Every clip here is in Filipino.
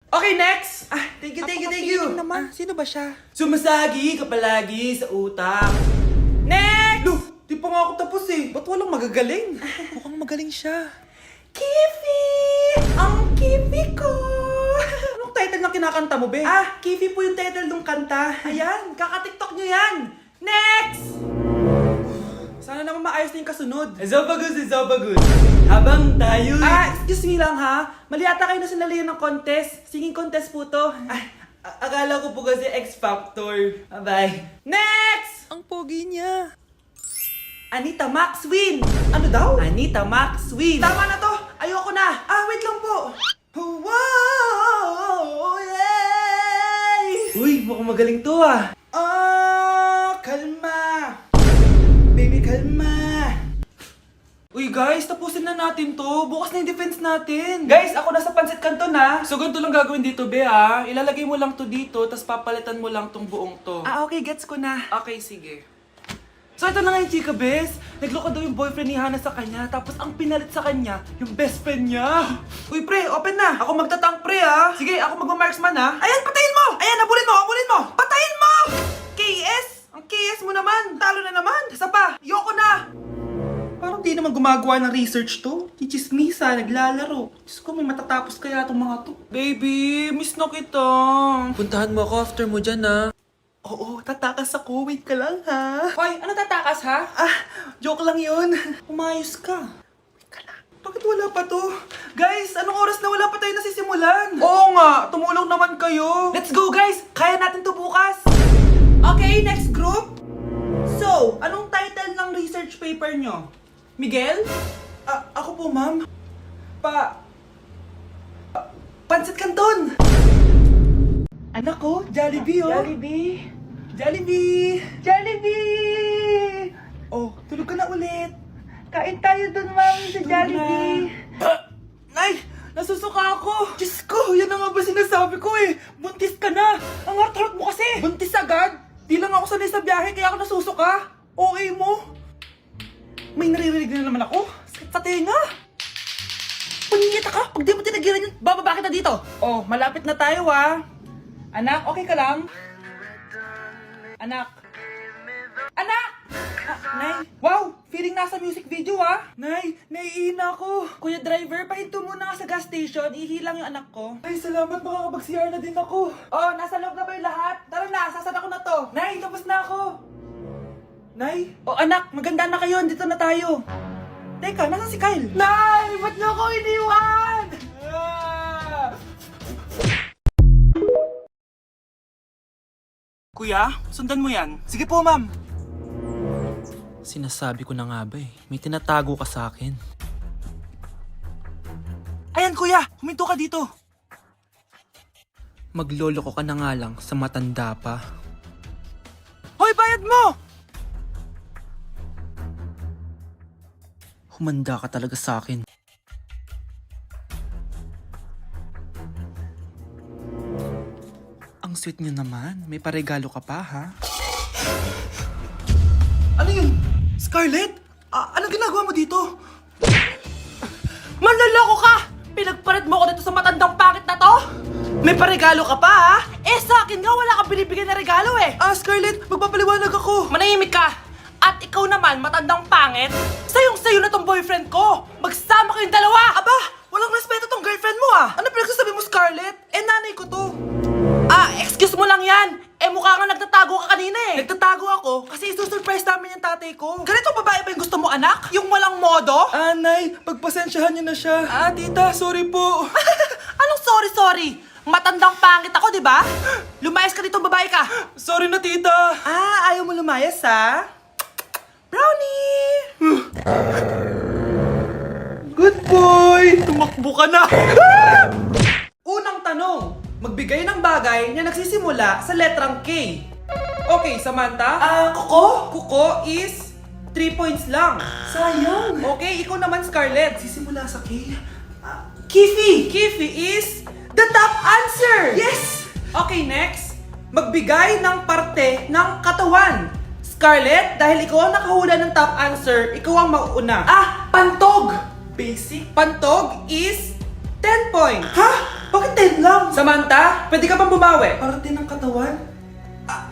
Okay, next! Thank you. naman. Sino ba siya? Sumasagi ka palagi sa utak. Next! Lo, di pa nga ako tapos eh. Ba't walang magagaling? Mukhang magaling siya. Kifi! Ang Kifi ko! Anong title na kinakanta mo, be? Kifi po yung title ng kanta. Ayan, kaka-tiktok nyo yan! Next! Sana naman maayos na yung kasunod. Zobagus. Habang tayo... Excuse me lang ha. Mali ata kayo na sinalihan ng contest. Singing contest po to. Akala ko po kasi X Factor. Bye. Next! Ang pogi niya. Anita Max win! Ano daw? Anita Max win! Tama na to. Ayoko na. Wait lang po. Wow! Yay! Uy, mukhang magaling to Kalma. Baby, kalma. Uy guys, tapusin na natin to. Bukas na yung defense natin. Guys, ako nasa Pancit Canton ha. So ganito lang gagawin dito, be ha. Ilalagay mo lang to dito, tapos papalitan mo lang tong buong to. Okay, gets ko na. Okay, sige. So ito na nga yung chika, bes. Nagloko daw yung boyfriend ni Hana sa kanya, tapos ang pinalit sa kanya, yung best friend niya. Uy, pre, open na. Ako magtatank, pre, ha. Sige, ako magmamarksman, ha. Ayan, patayin mo! Ayan, habulin mo! Patayin mo! KS! Ang KS mo naman! Talo na naman! Isa pa! Yoko na! Parang di naman gumagawa ng research to. Chichismisa, naglalaro. Diyos ko, may matatapos kaya itong mga to. Baby, miss na kita. Puntahan mo ako after mo dyan, Oo, tatakas ako. Wait ka lang, ha? Hoy, ano tatakas, ha? Joke lang yun. Umayos ka. Wait ka lang. Bakit wala pa to? Guys, anong oras na wala pa tayo nasisimulan? Oo nga, tumulong naman kayo. Let's go, guys! Kaya natin to bukas. Okay, next group. So, anong title ng research paper nyo? Miguel? Ako po, ma'am. Pancit Canton! Anak ko, Jollibee, oh. Jollibee! Oh, tulog ka na ulit. Kain tayo dun, ma'am, sa Jollibee. Nay, nasusuka ako. Diyos ko, yan na nga ba sinasabi ko eh. Buntis ka na. Ang heart mo kasi. Buntis agad? Di lang ako sanay sa biyahe, kaya ako nasusuka. Okay mo? May naririnig na naman ako. Sakit sa tenga. Paningita ka, pag di mo tinagilan yun, bababa kita dito. Oh, malapit na tayo, Anak, okay ka lang? Anak! Nay! Wow! Feeling nasa music video, Nay, naiihina ako. Kuya driver, pahinto muna nga sa gas station. Ihilang yung anak ko. Ay, salamat. Makakapag-CR na din ako. Oh, nasa loob na ba yung lahat? Tara na, sasada ko na to. Nay, tapos na ako. Nay? Oh, anak, maganda na kayo. Dito na tayo. Teka, nasa si Kyle? Nay! Ba't niyo ako iniwan? Kuya, sundan mo yan. Sige po, ma'am. Sinasabi ko na nga ba may tinatago ka sa akin. Ayan, kuya, huminto ka dito. Magloloko ka na nga lang sa matanda pa. Hoy, bayad mo! Humanda ka talaga sa akin. Ang sweet niyo naman. May paregalo ka pa, ha? Ano yun? Scarlett? Anong ginagawa mo dito? Manloloko ka! Pinagpalit mo ko dito sa matandang pangit na to? May paregalo ka pa, sa akin nga wala kang binibigyan na regalo, Scarlett, magpapaliwanag ako. Manahimik ka! At ikaw naman, matandang pangit? Sayong-sayo na tong boyfriend ko! Magsama kayong dalawa! Aba, walang respeto tong girlfriend mo, Ano pinagsasabi mo, Scarlett? Nanay ko to. Excuse mo lang yan! Mukha nga nagtatago ka kanina Nagtatago ako kasi isusurprise namin yung tatay ko. Ganito babae ba yung gusto mo, anak? Yung walang modo? Nay, pagpasensyahan niyo na siya. Tita, sorry po. Anong sorry? Matandang pangit ako, di ba? Lumayas ka dito, babae ka. Sorry na, tita. Ayaw mo lumayas, Brownie! Good boy! Tumakbo ka na! Unang tanong, magbigay ng bagay na nagsisimula sa letrang K. Okay, Samantha? Kuko? Kuko is 3 points lang. Sayang. Okay, ikaw naman, Scarlett. Sisimula sa K? Kifi! Kifi is the top answer! Yes! Okay, next. Magbigay ng parte ng katawan. Scarlett, dahil ikaw ang nakahula ng top answer, ikaw ang mauuna. Pantog! Basic. Pantog is 10 points. Bakit 10 lang? Samantha, pwede ka pang bumawi. Para 10 ang katawan?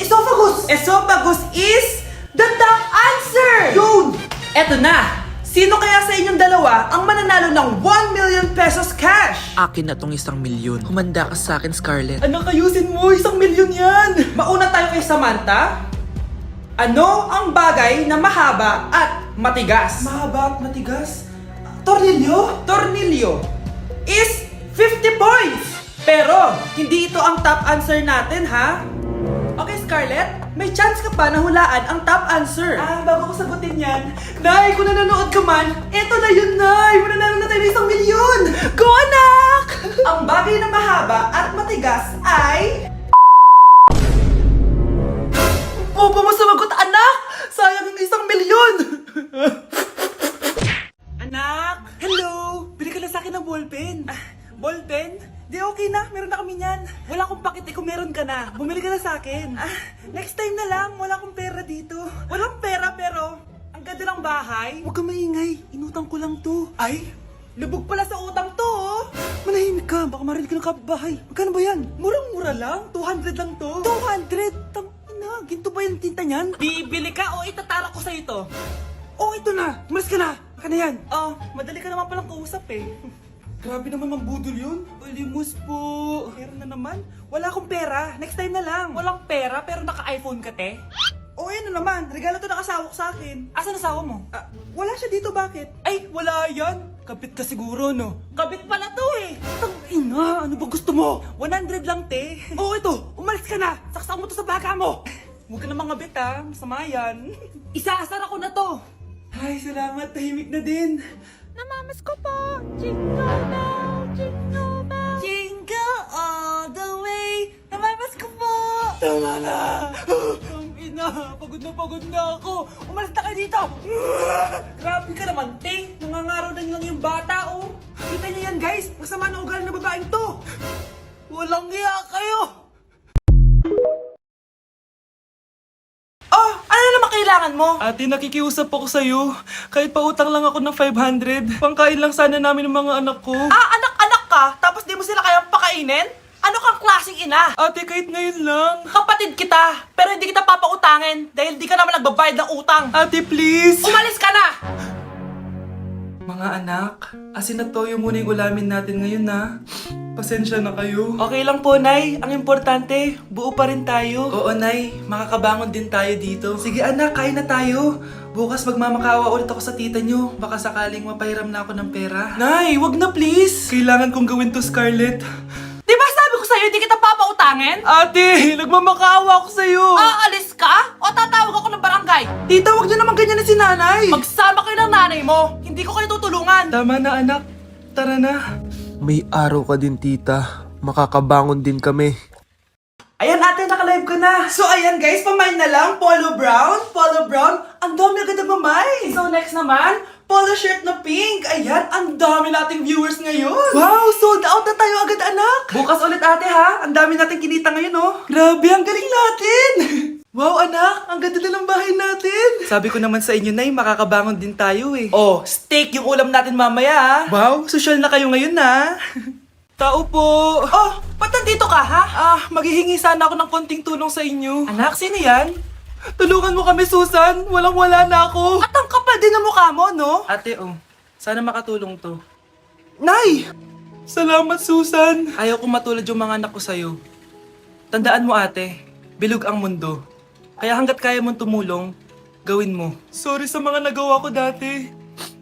Esophagus! Esophagus is The top answer! yun! Eto na! Sino kaya sa inyong dalawa ang mananalo ng 1 million pesos cash? Akin na tong 1 milyon. Humanda ka sa akin, Scarlett. Anak, ayusin mo! 1 milyon yan! Mauna tayo kay Samantha. Ano ang bagay na mahaba at matigas? Mahaba at matigas. Tornilyo? Tornilyo is 50 points! Pero, hindi ito ang top answer natin, ha? Okay, Scarlett, may chance ka pa na hulaan ang top answer. Bago ko sagutin yan, Nay, kung nanonood ka man, eto na yun, Nay! Mananalo na tayo ng 1 milyon! Go, anak! Ang bagay na mahaba at matigas ay... Bobo mo sumagot, anak! Sayang yung 1 milyon! Anak! Hello! Bili ka na sa akin ng ballpen. Ballpen? Di okay na, meron na kami niyan. Wala akong pakit kung meron ka na. Bumili ka na sa akin. Next time na lang, wala akong pera dito. Walang pera pero, ang ganda ng bahay. Huwag ka maingay, inutang ko lang to. Ay, lubog pala sa utang to, oh. Manahimik ka, baka marinig ka ng kapitbahay. Magkano ba yan? Murang-mura lang, 200 lang to. 200? Tangina, ginto ba yung tinta niyan? Bibili ka o itatara ko sa ito? Oh, ito na, umalis ka na. Baka na yan. Oh, madali ka naman palang kausap eh. Grabe naman mambudol yun. Ulimos po. Meron na naman. Wala akong pera. Next time na lang. Walang pera pero naka-iPhone ka, te? O, yan na naman. Regalo to nakasawa ko sa akin. Asan asawa mo? Wala siya dito. Bakit? Ay, wala yan. Kabit ka siguro, no? Kabit pala to eh. Tangina, ano ba gusto mo? 100 lang, te. Oo, ito. Umalis ka na. Saksak mo to sa baka mo. Huwag ka na mga bit, ha. Masama yan. Isaasara ko na to. Ay, salamat. Tahimik na din. Namamas ko po! Jingle bell! Jingle bell! Jingle all the way! Namamas ko po! Tama na! Ang ina! Pagod na ako! Umalis na kayo dito! Grabe ka naman, te! Nangangaraw na lang yung bata, oh! Kita niyo yan, guys! Masama na ugali na babaeng to! Walang iya kayo! Oh! Ano naman kailangan mo? Ate, nakikiusap ako sa'yo. Kahit pautang lang ako ng 500, pangkain lang sana namin ng mga anak ko. Anak-anak ka? Tapos di mo sila kayang pakainin? Ano kang klaseng ina? Ate, kahit ngayon lang. Kapatid kita, pero hindi kita papautangin dahil di ka naman nagbabayad ng utang. Ate, please! Umalis ka na! Mga anak, asin na toyo muna yung ulamin natin ngayon na. Pasensya na kayo. Okay lang po, Nay. Ang importante, buo pa rin tayo. Oo, Nay. Makakabangon din tayo dito. Sige, anak. Kain na tayo. Bukas magmamakaawa ulit ako sa tita nyo. Baka sakaling mapahiram na ako ng pera. Nay, wag na please. Kailangan kong gawin to, Scarlett. Di ba sabi ko sa'yo, hindi kita papautangin? Ate, nagmamakaawa ako sa'yo. Aalis ka? O tatawag ako ng barangay? Tita, wag niyo naman ganyan na si nanay. Magsama kayo ng nanay mo. Hindi ko kayo tutulungan. Tama na, anak. Tara na. May araw ka din, tita. Makakabangon din kami. Ayan ate, naka-live ka na. So ayan guys, pamain na lang. Polo brown. Polo brown. Ang dami agad na pamain. So next naman, polo shirt na pink. Ayan, ang dami nating viewers ngayon. Wow, sold out na tayo agad, anak. Bukas ulit ate ha. Ang dami nating kinita ngayon oh. Grabe, ang galing natin. Wow, anak, ang ganda na ng bahay natin. Sabi ko naman sa inyo, Nay, makakabangon din tayo eh. Oh, steak yung ulam natin mamaya ha. Wow, social na kayo ngayon na. Tao po. Oh, ba't nandito ka, ha? Maghihingi sana ako ng konting tulong sa inyo. Anak, sino yan? Tulungan mo kami, Susan. Walang-wala na ako. At ang kapal din ng mukha mo, no? Ate, sana makatulong to. Nay! Salamat, Susan. Ayaw kong matulad yung mga anak ko sa'yo. Tandaan mo, ate, bilog ang mundo. Kaya hanggat kaya mong tumulong, gawin mo. Sorry sa mga nagawa ko dati.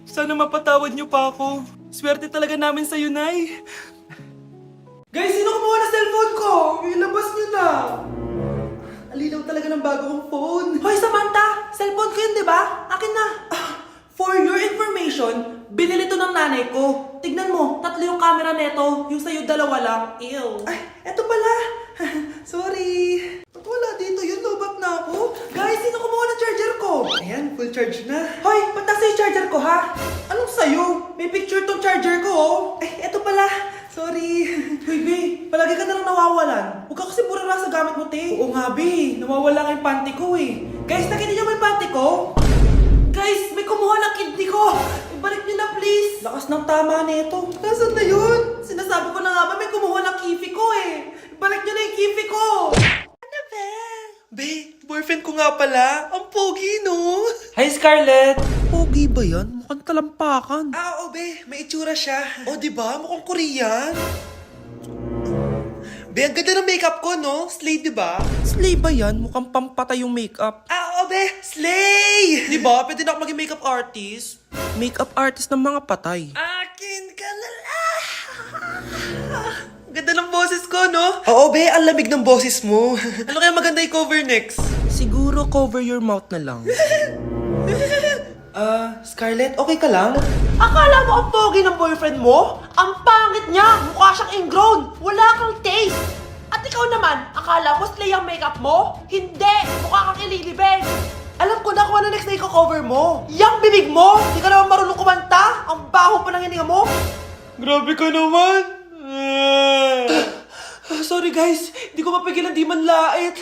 Sana mapatawad niyo pa ako. Swerte talaga namin sa'yo, Nay. Guys, sino kumuha na cellphone ko? Ilabas niyo na. Alinaw talaga ng bago kong phone. Hoy, Samantha! Cellphone ko yun, di ba? Akin na. For your information, binili to ng nanay ko. Tignan mo, 3 yung camera neto. Yung sa'yo 2 lang. Ew. Ay, eto pala. Sorry. Ba't wala dito yun? Lobat na ako. Guys, sino kumuha ng charger ko? Ayan, full charge na. Hoy, ba't nasa yung charger ko, ha? Anong sa'yo? May picture tong charger ko, oh. Ay, eto pala. Sorry. Hoy, B, palagi ka na lang nawawalan. Huwag ka kasi pura sa gamit mo, te. Oo nga, B. Nawawala nga yung panty ko, eh. Guys, nakita niyo ba yung panty ko? Guys, may kumuha ng kidney ko. Ibalik niyo na, please. Lakas ng tama nito. Nasaan na yun? Sinasabi ko na nga ba, may kumuha ng kifi ko eh. Balik niyo na yung kifi ko. Ano ba? Be, boyfriend ko nga pala. Ang pogi, no? Hi, Scarlett! Pogi ba yan? Mukhang talampakan. Oo, be. May itsura siya. O, diba? Mukhang Korean. Be, ang ganda ng makeup ko, no? Slay, diba? Slay ba yan? Mukhang pampatay yung makeup. Oo, be. Slay! Diba? Pwede na ako maging makeup artist. Makeup artist ng mga patay. Akin ka na lang. Ganda ng boses ko, no? Oo, be. Ang lamig ng boses mo. Ano kaya maganda i-cover next? Siguro cover your mouth na lang. Scarlett, okay ka lang? Akala mo ang pogi ng boyfriend mo? Ang pangit niya! Mukha siyang ingrown! Wala kang taste! At ikaw naman, akala mo slay ang makeup mo? Hindi! Mukha kang ililibing! Alam ko na kung ano next na i-cover mo! Yang bibig mo! Di ka naman marunong kumanta! Ang baho pa ng hininga mo! Grabe ka naman. Sorry guys, di ko mapigilan di man lait.